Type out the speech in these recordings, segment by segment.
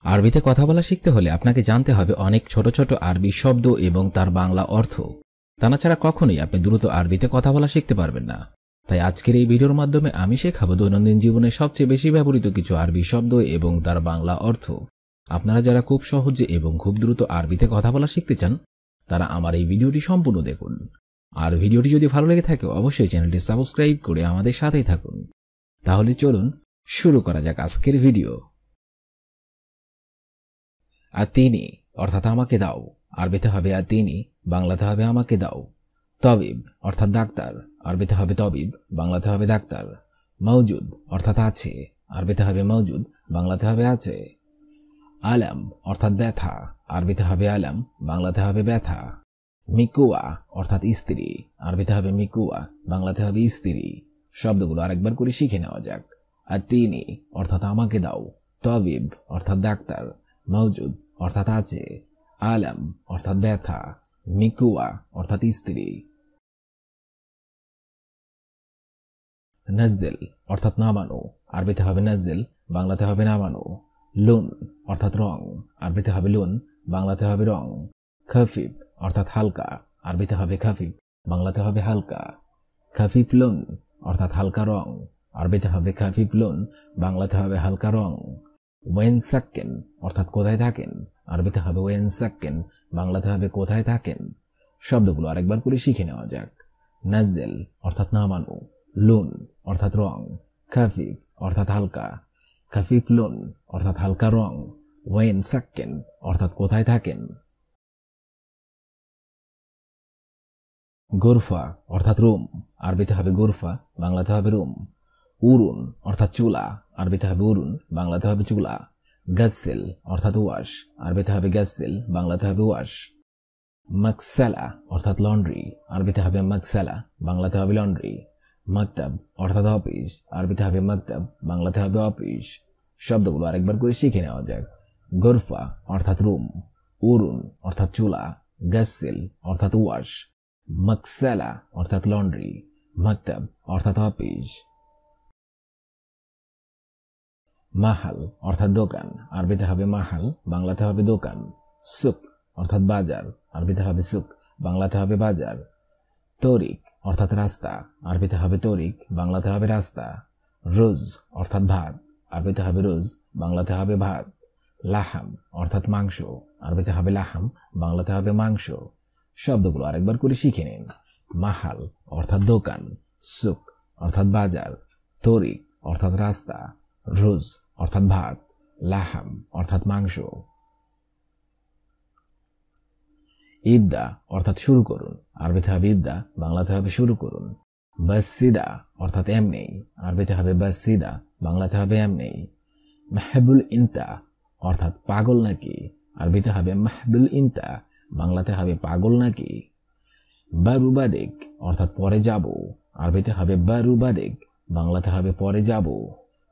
আরবিতে কথা বলা শিখতে হলে আপনাকে জানতে হবে অনেক ছোট ছোট আরবি শব্দ এবং তার বাংলা অর্থ। তা না ছাড়া কখনোই আপনি দ্রুত আরবিতে কথা বলা শিখতে পারবেন না। তাই আজকের এই ভিডিওর মাধ্যমে আমি শেখাবো দৈনন্দিন জীবনে সবচেয়ে বেশি ব্যবহৃত কিছু আরবি শব্দ এবং তার বাংলা অর্থ। আপনারা যারা খুব সহজে এবং খুব দ্রুত আরবিতে কথা বলা শিখতে চান তারা আমার এই ভিডিওটি সম্পূর্ণ দেখুন। আর ভিডিওটি যদি ভালো লেগে থাকে অবশ্যই চ্যানেলটি সাবস্ক্রাইব করে আমাদের সাথেই থাকুন। তাহলে চলুন শুরু করা যাক আজকের ভিডিও। আতিনি অর্থাৎ আমাকে দাও, আরবিতে হবে আতিনি, বাংলাতে হবে আমাকে দাও। তবিব অর্থাৎ ডাক্তার, আরবিতে হবে তবিব, বাংলাতে হবে ডাক্তার। মওজুদ অর্থাৎ আছে, আরবিতে হবে মওজুদ, বাংলাতে হবে আছে। আলাম অর্থাৎ ব্যথা, আরবিতে হবে আলাম, বাংলাতে হবে ব্যথা। মিকুয়া অর্থাৎ স্ত্রী, আরবিতে হবে মিকুয়া, বাংলাতে হবে স্ত্রী। শব্দগুলো আরেকবার করে শিখে নেওয়া যাক। আতিনি অর্থাৎ আমাকে দাও, তবিব অর্থাৎ ডাক্তার, মওজুদ অর্থাৎ আছে, আলাম অর্থাৎ ব্যথা, মিকুয়া অর্থাৎ স্ত্রী। নাজ্জেল অর্থাৎ নামানো, আরবিতে হবে নাজ্জেল, বাংলাতে হবে নামানো। লুন অর্থাৎ রং, আরবিতে হবে লুন, বাংলাতে হবে রং। খাফিফ অর্থাৎ হালকা, আরবিতে হবে খাফিফ, বাংলাতে হবে হালকা। খাফিফ লুন অর্থাৎ হালকা রং, আরবিতে হবে খাফিফ লুন, বাংলাতে হবে হালকা রং। ওয়েন সাক্কেন অর্থাৎ কোথায় থাকেন, আরবিতে হবে ওয়েন সাক্কেন, বাংলাতে হবে কোথায় থাকেন। শব্দগুলো আরেকবার করে শিখে নেওয়া যাক। নাজ্জেল অর্থাৎ নামানো, লুন অর্থাৎ রং, খাফিফ অর্থাৎ হালকা, খাফিফ লুন অর্থাৎ হালকা রং, ওয়েন সাক্কেন অর্থাৎ কোথায় থাকেন। গোরফা অর্থাৎ রুম, আরবিতে হবে গোরফা, বাংলাতে হবে রুম। উরুন অর্থাৎ চুলা, আরবিতে হবে উরুন, বাংলাতে হবে চুলা। গাসেল অর্থাৎ ওয়াশ, আরবিতে হবে গাসেল, বাংলাতে হবে ওয়াশ। মাকসালা অর্থাৎ লন্ড্রি, আরবিতে হবে মাকসালা, বাংলাতে হবে লন্ড্রি। মাকতাব অর্থাৎ অফিস, আরবিতে হবে মাকতাব, বাংলাতে হবে অফিস। শব্দগুলো আরেকবার করে শিখে নেওয়া যাক। গোরফা অর্থাৎ রুম, উরুন অর্থাৎ চুলা, গাসেল অর্থাৎ ওয়াশ, মাকসালা অর্থাৎ লন্ড্রি, মাকতাব অর্থাৎ অফিস। মাহাল অর্থাৎ দোকান, আরবিতে হবে মাহাল, বাংলাতে হবে দোকান। সুক অর্থাৎ বাজার, আরবিতে হবে সুক, বাংলাতে হবে বাজার। তরিক অর্থাৎ রাস্তা, আরবিতে হবে তরিক, বাংলাতে হবে রাস্তা। রোজ অর্থাৎ ভাত, আরবিতে হবে রোজ, বাংলাতে হবে ভাত। লাহাম অর্থাৎ মাংস, আরবিতে হবে লাহাম, বাংলাতে হবে মাংস। শব্দগুলো আরেকবার করে শিখে নিন। মাহাল অর্থাৎ দোকান, সুক অর্থাৎ বাজার, তরিক অর্থাৎ রাস্তা, রোজ অর্থাৎ ভাত, লাহাম অর্থাৎ মাংস। ইবদা অর্থাৎ শুরু করুন, আরবিতে হবে ইবদা, বাংলাতে হবে শুরু করুন। বাসিদা অর্থাৎ এমনি, আরবিতে হবে বাসিদা, বাংলাতে হবে এমনি। মাহবুল ইনতা অর্থাৎ পাগল নাকি, আরবিতে হবে মাহবুল ইনতা, বাংলাতে হবে পাগল নাকি। বারুবাদেক অর্থাৎ পরে যাব, আরবিতে হবে বারুবাদেক, বাংলাতে হবে পরে যাব।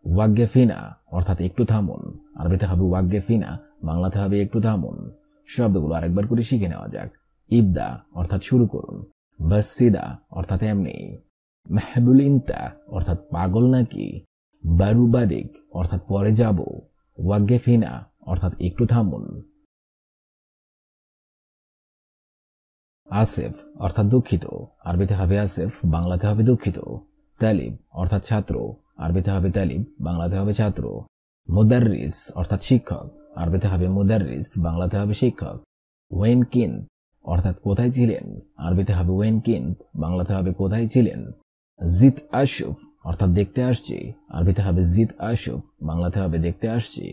ওয়াগ্গেফিনা অর্থাৎ একটু থামুন, আরবিতে হবে ওয়াগ্গেফিনা, বাংলাতে হবে একটু থামুন। শব্দগুলো আরেকবার করে শিখে নেওয়া যাক। ইবদা অর্থাৎ শুরু করুন, বাসিদা অর্থাৎ এমনি, মাহবুল ইনতা অর্থাৎ পাগল নাকি, বারুবাদেক অর্থাৎ পরে যাব, ওয়াগ্গেফিনা অর্থাৎ একটু থামুন। আসেফ অর্থাৎ দুঃখিত, আরবিতে হবে আসেফ, বাংলাতে হবে দুঃখিত। তালিব অর্থাৎ ছাত্র, আরবিতে হবে তালিব, বাংলাতে হবে ছাত্র। মুদাররিস অর্থাৎ শিক্ষক, আরবিতে হবে মুদাররিস, বাংলাতে হবে শিক্ষক। ওয়েন কিন অর্থাৎ কোথায় ছিলেন, আরবিতে হবে ওয়েন কিন, বাংলাতে হবে কোথায় ছিলেন। জিত আশুফ অর্থাৎ দেখতে আসছি, আরবিতে হবে জিত আশুফ, বাংলাতে হবে দেখতে আসছি।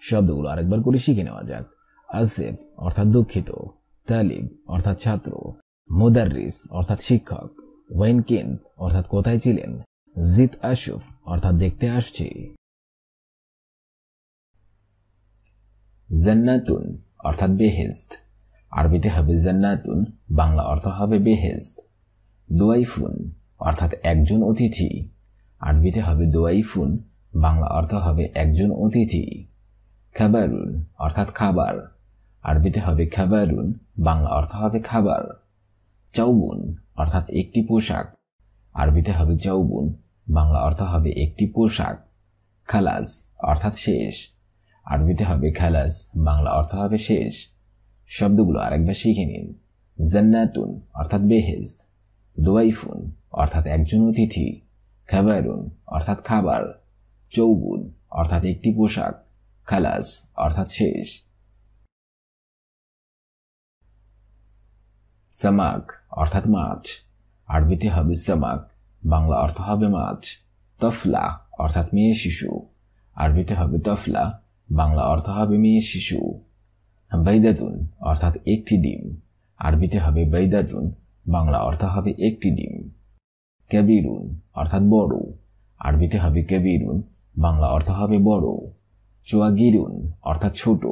শব্দগুলো আরেকবার করে শিখে নেওয়া যাক। আসেফ অর্থাৎ দুঃখিত, তালিব অর্থাৎ ছাত্র, মুদাররিস অর্থাৎ শিক্ষক, ওয়েন কিন অর্থাৎ কোথায় ছিলেন, জিত আশুফ অর্থাৎ দেখতে আসছি। জান্নাতুন অর্থাৎ বেহেশত, আরবিতে হবে জান্নাতুন, বাংলা অর্থ হবে বেহেশত। দোয়াইফুন অর্থাৎ একজন অতিথি, আরবিতে হবে দোয়াইফুন, বাংলা অর্থ হবে একজন অতিথি। খাবারুন অর্থাৎ খাবার, আরবিতে হবে খাবারুন, বাংলা অর্থ হবে খাবার। চাউবুন অর্থাৎ একটি পোশাক, আরবিতে হবে চাউবুন, বাংলা অর্থ হবে একটি পোশাক। খালাস অর্থাৎ শেষ, আরবিতে হবে খালাস, বাংলা অর্থ হবে শেষ। শব্দগুলো আরেকবার শিখে নিন। জান্নাতুন অর্থাৎ বেহেশত, দুয়াইফুন অর্থাৎ একজন অতিথি, খাবারুন অর্থাৎ খাবার, চৌবুন অর্থাৎ একটি পোশাক, খালাস অর্থাৎ শেষ। সামাক অর্থাৎ মাছ, আরবিতে হবে সামাক, বাংলা অর্থ হবে মাছ। তফলা অর্থাৎ মেয়ে শিশু, আরবিতে হবে তফলা, বাংলা অর্থ হবে মেয়ে শিশু। বাইদাতুন অর্থাৎ একটি ডিম, আরবিতে হবে বাইদাতুন, বাংলা অর্থ হবে একটি ডিম। কাবিরুন অর্থাৎ বড়, আরবিতে হবে কাবিরুন, বাংলা অর্থ হবে বড়। চোয়াগিরুন অর্থাৎ ছোট,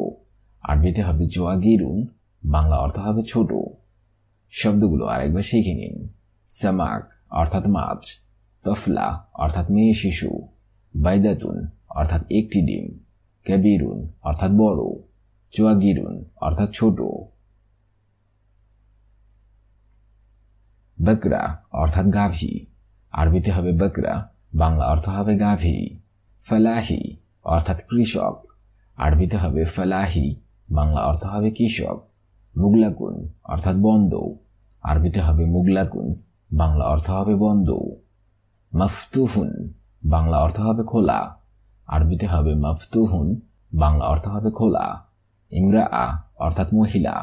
আরবিতে হবে চোয়াগিরুন, বাংলা অর্থ হবে ছোট। শব্দগুলো আরেকবার শিখে নিন। সামাক অর্থাৎ মাছ, তফলা অর্থাৎ মেয়ে শিশু, বাইদাতুন অর্থাৎ একটি ডিম, কাবিরুন অর্থাৎ বড়, চোয়াগিরুন অর্থাৎ ছোট। বকরা অর্থাৎ গাভী, আরবিতে হবে বকরা, বাংলা অর্থ হবে গাভী। ফালাহি অর্থাৎ কৃষক, আরবিতে হবে ফালাহি, বাংলা অর্থ হবে কৃষক। মুগলাকুন অর্থাৎ বন্ধ, আরবিতে হবে মুগলাকুন, বাংলা অর্থ হবে বন্ধ। মফতুহুন বাংলা অর্থ হবে খোলা, আরবিতে হবে মফতুহুন, বাংলা অর্থ হবে খোলা। ইমরাআ অর্থাৎ মহিলা,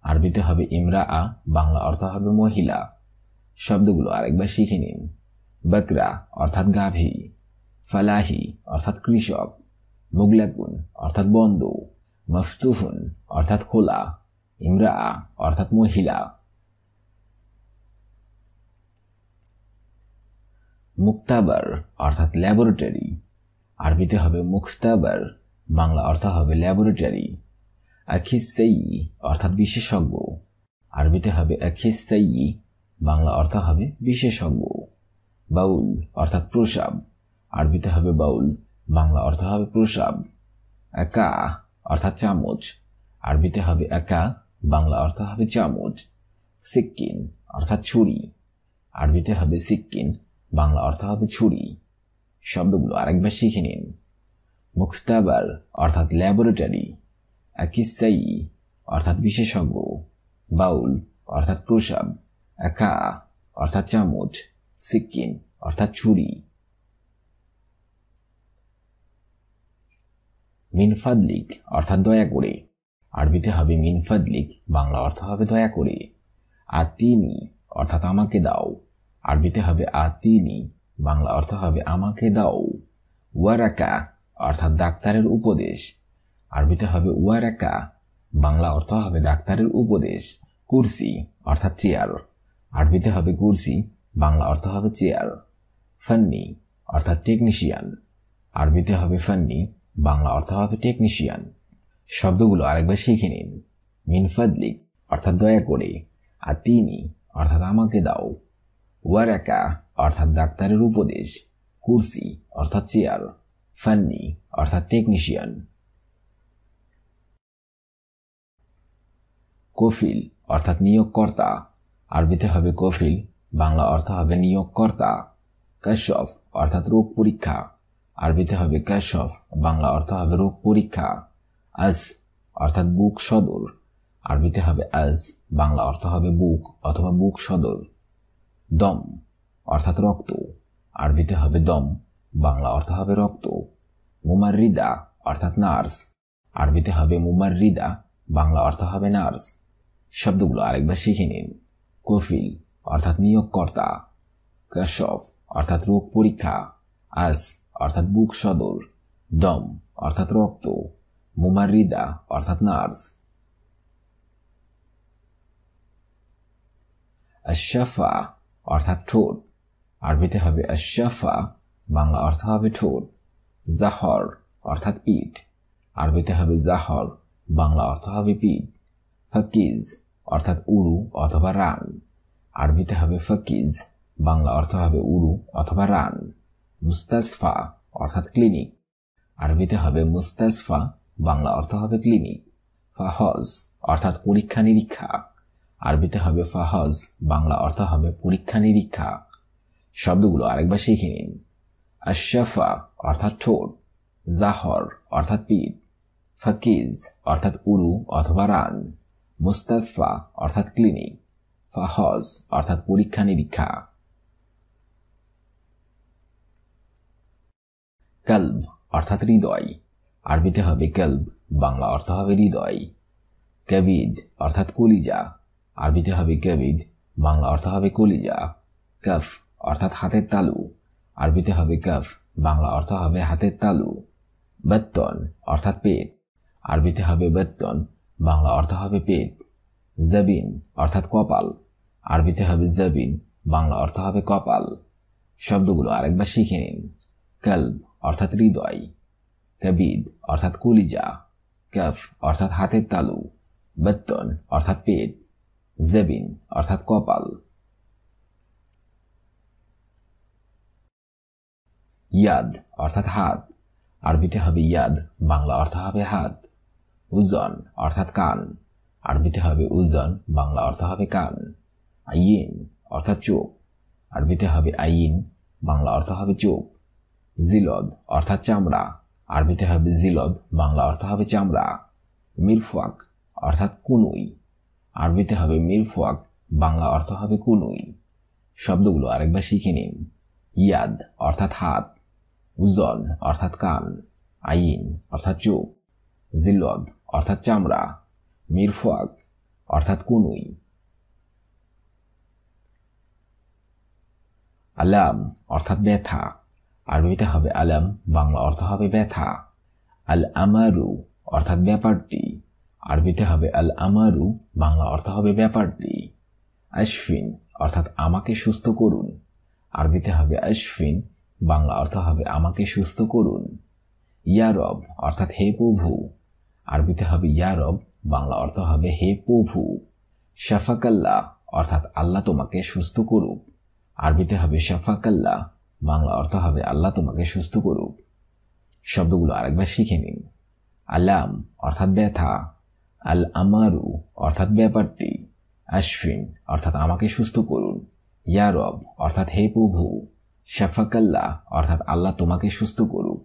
আরবিতে হবে ইমরাআ, বাংলা অর্থ হবে মহিলা। শব্দগুলো আরেকবার শিখে নিন। বকরা অর্থাৎ গাভী, ফালাহি অর্থাৎ কৃষক, মুগলাকুন অর্থাৎ বন্ধ, মফতুহুন অর্থাৎ খোলা, ইমরাআ অর্থাৎ মহিলা। মুক্তাবার অর্থাৎ ল্যাবরেটরি, আরবিতে হবে মুখতাবার, বাংলা অর্থ হবে ল্যাবরেটরি। আখিসাই অর্থাৎ বিশেষজ্ঞ, আরবিতে হবে আখিসাই, বাংলা অর্থ হবে বিশেষজ্ঞ। বাউল অর্থাৎ প্রসাব, আরবিতে হবে বাউল, বাংলা অর্থ হবে প্রসাব। একা অর্থাৎ চামচ, আরবিতে হবে একা, বাংলা অর্থ হবে চামচ। সিক্কিন অর্থাৎ ছুরি, আরবিতে হবে সিক্কিন, বাংলা অর্থ হবে ছুরি। শব্দগুলো আরেকবার শিখে নিন। মুখতাবার অর্থাৎ ল্যাবরেটরি, আকিসাই অর্থাৎ বিশেষজ্ঞ, বাউল অর্থাৎ প্রসাব, একা অর্থাৎ চামচ, সিক্কিন অর্থাৎ ছুরি। মিনফাদলিক অর্থাৎ দয়া করে, আরবিতে হবে মিনফাদলিক, বাংলা অর্থ হবে দয়া করে। আতিনি অর্থাৎ আমাকে দাও, আরবিতে হবে আতিনি, বাংলা অর্থ হবে আমাকে দাও। ওয়ারাকা অর্থাৎ ডাক্তারের উপদেশ, আরবিতে হবে ওয়ারাকা, বাংলা অর্থ হবে ডাক্তারের উপদেশ। কুরসি অর্থাৎ চেয়ার, আরবিতে হবে কুরসি, বাংলা অর্থ হবে চেয়ার। ফান্নি অর্থাৎ টেকনিশিয়ান, আরবিতে হবে ফান্নি, বাংলা অর্থ হবে টেকনিশিয়ান। শব্দগুলো আরেকবার শিখে নিন। মিনফাদলিক অর্থাৎ দয়া করে, আতিনি অর্থাৎ আমাকে দাও, ওয়ারাকা অর্থাৎ ডাক্তারের উপদেশ, কুরসি অর্থাৎ চেয়ার, ফান্নি অর্থাৎ টেকনিশিয়ান। কফিল অর্থাৎ নিয়োগকর্তা, আরবিতে হবে কফিল, বাংলা অর্থ হবে নিয়োগকর্তা। কাশফ অর্থাৎ রোগ পরীক্ষা, আরবিতে হবে কাশফ, বাংলা অর্থ হবে রোগ পরীক্ষা। আজ অর্থাৎ বুক সদর, আরবিতে হবে আজ, বাংলা অর্থ হবে বুক অথবা বুক সদর। দম অর্থাৎ রক্ত, আরবিতে হবে দম, বাংলা অর্থ হবে রক্ত। মুমাররিদা অর্থাৎ নার্স, আরবিতে হবে মুমাররিদা, বাংলা অর্থ হবে নার্স। শব্দগুলো আরেকবার শিখে নিন। কফিল অর্থাৎ নিয়োগকর্তা, কাশফ অর্থাৎ রোগ পরীক্ষা, আজ অর্থাৎ বুক সদর, দম অর্থাৎ রক্ত, মুমাররিদা অর্থাৎ নার্স। আশফা অর্থাৎ ঠোঁট, আরবিতে হবে আশফা, বাংলা অর্থ হবে ঠোঁট। জাহর অর্থাৎ পিঠ, আরবিতে হবে জাহর, বাংলা অর্থ হবে পিঠ। ফাকিজ অর্থাৎ উরু অথবা রান, আরবিতে হবে ফাকিজ, বাংলা অর্থ হবে উরু অথবা রান। মুস্তাসফা অর্থাৎ ক্লিনিক, আরবিতে হবে মুস্তাসফা, বাংলা অর্থ হবে ক্লিনিক। ফাহজ অর্থাৎ পরীক্ষা নিরীক্ষা, আরবিতে হবে ফাহজ, বাংলা অর্থ হবে পরীক্ষা নিরীক্ষা। শব্দগুলো আরেকবার শিখে নিন। আশফা অর্থাৎ ঠোঁট, জাহর অর্থাৎ পিঠ, ফাকিজ অর্থাৎ উরু অথবা রান, মুস্তাসফা অর্থাৎ ক্লিনিক, ফাহজ অর্থাৎ পরীক্ষা নিরীক্ষা। কলব অর্থাৎ হৃদয়, আরবিতে হবে কলব, বাংলা অর্থ হবে হৃদয়। কবিদ অর্থাৎ কলিজা, আরবিতে হবে কবিদ, বাংলা অর্থ হবে কলিজা। কফ অর্থাৎ হাতের তালু, আরবিতে হবে কফ, বাংলা অর্থ হবে হাতের তালু। বত্তন অর্থাৎ পেট, আরবিতে হবে বত্তন, বাংলা অর্থ হবে পেট। জবিন অর্থাৎ কপাল, আরবিতে হবে জবিন, বাংলা অর্থ হবে কপাল। শব্দগুলো আরেকবার শিখে নিন। কলব অর্থাৎ হৃদয়, কবিদ অর্থাৎ কলিজা, কফ অর্থাৎ হাতের তালু, বত্তন অর্থাৎ পেট, জবিন অর্থাৎ কপাল। ইয়াদ অর্থাৎ হাত, আরবিতে হবে ইয়াদ, বাংলা অর্থ হবে হাত। উজন অর্থাৎ কান, আরবিতে হবে উজন, বাংলা অর্থ হবে কান। আইন অর্থাৎ চোখ, আরবিতে হবে আইন, বাংলা অর্থ হবে চোখ। জিলদ অর্থাৎ চামড়া, আরবিতে হবে জিলদ, বাংলা অর্থ হবে চামড়া। মিরফাক অর্থাৎ কুনুই, আরবিতে হবে মিরফাক, বাংলা অর্থ হবে কুনুই। শব্দগুলো আরেকবার শিখে নিন। ইয়াদ অর্থাৎ হাত, উজন অর্থাৎ কান, আইন অর্থাৎ চোখ, জিলদ অর্থাৎ চামড়া, মিরফাক অর্থাৎ কুনুই। আলাম অর্থাৎ ব্যথা, আরবিতে হবে আলাম, বাংলা অর্থ হবে ব্যথা। আল আমারু অর্থাৎ ব্যাপারটি, আরবিতে হবে আল আমারু, বাংলা অর্থ হবে ব্যাপারটি। আশফিন অর্থাৎ আমাকে সুস্থ করুন, আরবিতে হবে আশফিন, বাংলা অর্থ হবে আমাকে সুস্থ করুন। ইয়ারব অর্থাৎ হে প্রভু, আরবিতে হবে ইয়ারব, বাংলা অর্থ হবে হে প্রভু। শাফাকাল্লাহ অর্থাৎ আল্লাহ তোমাকে সুস্থ করুক, আরবিতে হবে শাফাকাল্লাহ, বাংলা অর্থ হবে আল্লাহ তোমাকে সুস্থ করুক। শব্দগুলো আরেকবার শিখে নিন। আলাম অর্থাৎ ব্যথা, আল আমারু অর্থাৎ ব্যাপারটি, আশফিন অর্থাৎ আমাকে সুস্থ করুন, ইয়ারব অর্থাৎ হে প্রভু, শাফাকাল্লাহ অর্থাৎ আল্লাহ তোমাকে সুস্থ করুক।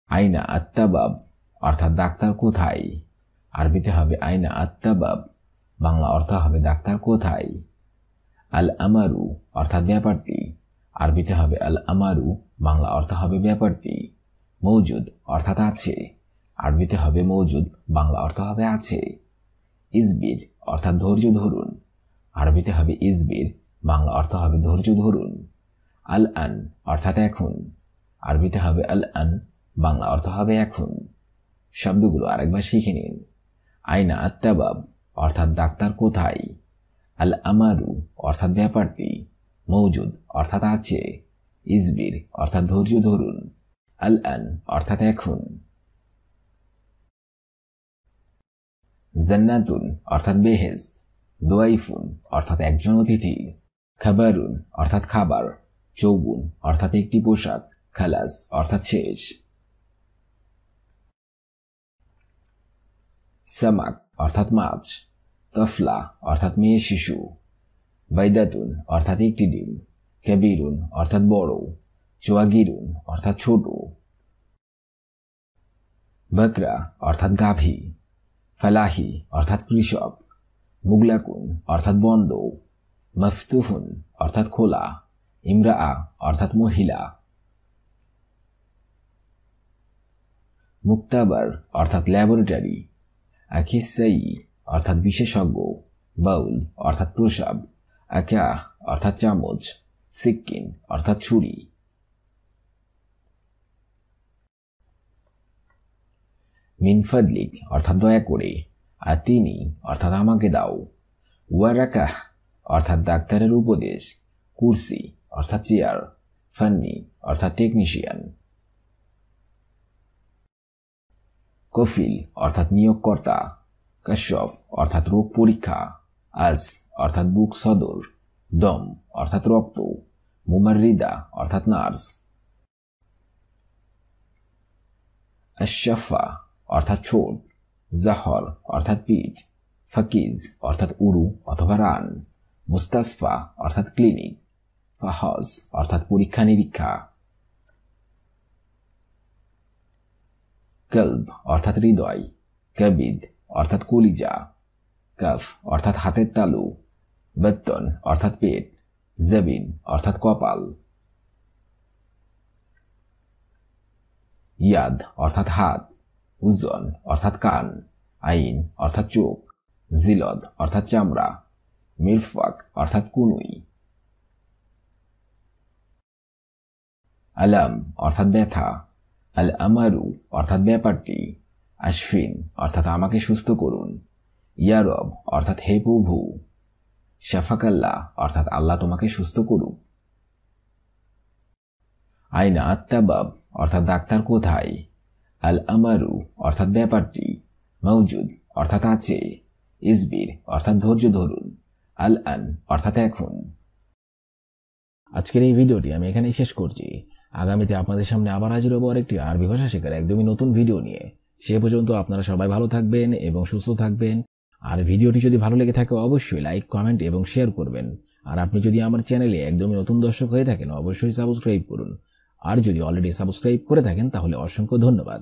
আইনা আত্তাবাব অর্থাৎ ডাক্তার কোথায়, আরবিতে হবে আইনা আত্তাবাব, বাংলা অর্থ হবে ডাক্তার কোথায়। আল আমারু অর্থাৎ ব্যাপারটি, আরবিতে হবে আল আমারু, বাংলা অর্থ হবে ব্যাপারটি। মৌজুদ অর্থাৎ আছে, আরবিতে হবে মৌজুদ, বাংলা অর্থ হবে আছে। ইসবির অর্থাৎ ধৈর্য ধরুন, আরবিতে হবে ইসবির, বাংলা অর্থ হবে ধৈর্য ধরুন। আল আন অর্থাৎ এখন, আরবিতে হবে আল আন, বাংলা অর্থ হবে এখন। শব্দগুলো আরেকবার শিখে নিন। আইনা আত্তাবাব অর্থাৎ ডাক্তার কোথায়, আল আমারু অর্থাৎ ব্যাপারটি, মৌজুদ অর্থাৎ আছে, ইসবির অর্থাৎ ধৈর্য ধরুন, আল আন অর্থাৎ এখন। জান্নাতুন অর্থাৎ বেহেশত, দোয়াইফুন অর্থাৎ একজন অতিথি, খাবারুন অর্থাৎ খাবার, চৌবুন অর্থাৎ একটি পোশাক, খালাস অর্থাৎ শেষ। সামাক অর্থাৎ মাছ, তফলা অর্থাৎ মেয়ে শিশু, বাইদাতুন অর্থাৎ একটি ডিম, কবিরুন অর্থাৎ বড়, চোয়াগিরুন অর্থাৎ ছোট। বকরা অর্থাৎ গাভী, ফালাহি অর্থাৎ কৃষক, মুগলাকুন অর্থাৎ বন্ধ, মফতুহুন অর্থাৎ খোলা, ইমরাআ অর্থাৎ মহিলা। মুক্তাবার অর্থাৎ ল্যাবরেটরি, আখিসাই অর্থাৎ বিশেষজ্ঞ, বাউল অর্থাৎ প্রসাব, আকা অর্থাৎ চামচ, সিক্কিন অর্থাৎ ছুরি। মিনফাদলিক অর্থাৎ দয়া করে, আতিনি অর্থাৎ আমাকে দাও, ওয়ারাকাহ অর্থাৎ ডাক্তারের উপদেশ, কুরসি অর্থাৎ চেয়ার, ফান্নি অর্থাৎ টেকনিশিয়ান। কফিল অর্থাৎ নিয়োগকর্তা, কাশ্যফ অর্থাৎ রোগ পরীক্ষা, আস অর্থাৎ বুক সদর, দম অর্থাৎ রক্ত, মুমাররিদা অর্থাৎ নার্স। আশফা অর্থাৎ ছোট, জাহর অর্থাৎ পিঠ, ফাকিজ অর্থাৎ উরু অথবা রান, মুস্তাসফা অর্থাৎ ক্লিনিক, ফাহজ অর্থাৎ পরীক্ষা নিরীক্ষা। কলব অর্থাৎ হৃদয়, কবিদ অর্থাৎ কলিজা, কফ অর্থাৎ হাতের তালু, বত্তন অর্থাৎ পেট, জবিন অর্থাৎ কপাল, ইয়াদ অর্থাৎ হাত, উজন অর্থাৎ কান, আইন অর্থাৎ চোখ, জিলদ অর্থাৎ চামড়া, মিরফাক অর্থাৎ কুনুই, আলাম অর্থাৎ ব্যথা, আল আমারু অর্থাৎ ব্যাপারটি, আশফিন অর্থাৎ আমাকে সুস্থ করুন, ইয়ারব অর্থাৎ হে প্রভু, শাফাকাল্লাহ অর্থাৎ আল্লাহ তোমাকে সুস্থ করুক, আইনা আত্তাবাব অর্থাৎ ডাক্তার কোথায়, আল আমারু অর্থাৎ ব্যাপারটি, মৌজুদ অর্থাৎ আছে, ইসবির অর্থাৎ ধৈর্য ধরুন, আল আন অর্থাৎ এখন। আজকের এই ভিডিওটি আমি এখানেই শেষ করছি। আগামীতে আপনাদের সামনে আবার হাজির হবো আরেকটি আরবি ভাষা শেখার একদমই নতুন ভিডিও নিয়ে। সে পর্যন্ত আপনারা সবাই ভালো থাকবেন এবং সুস্থ থাকবেন। আর ভিডিওটি যদি ভালো লেগে থাকে অবশ্যই লাইক, কমেন্ট এবং শেয়ার করবেন। আর আপনি যদি আমার চ্যানেলে একদমই নতুন দর্শক হয়ে থাকেন অবশ্যই সাবস্ক্রাইব করুন। আর যদি অলরেডি সাবস্ক্রাইব করে থাকেন তাহলে অসংখ্য ধন্যবাদ।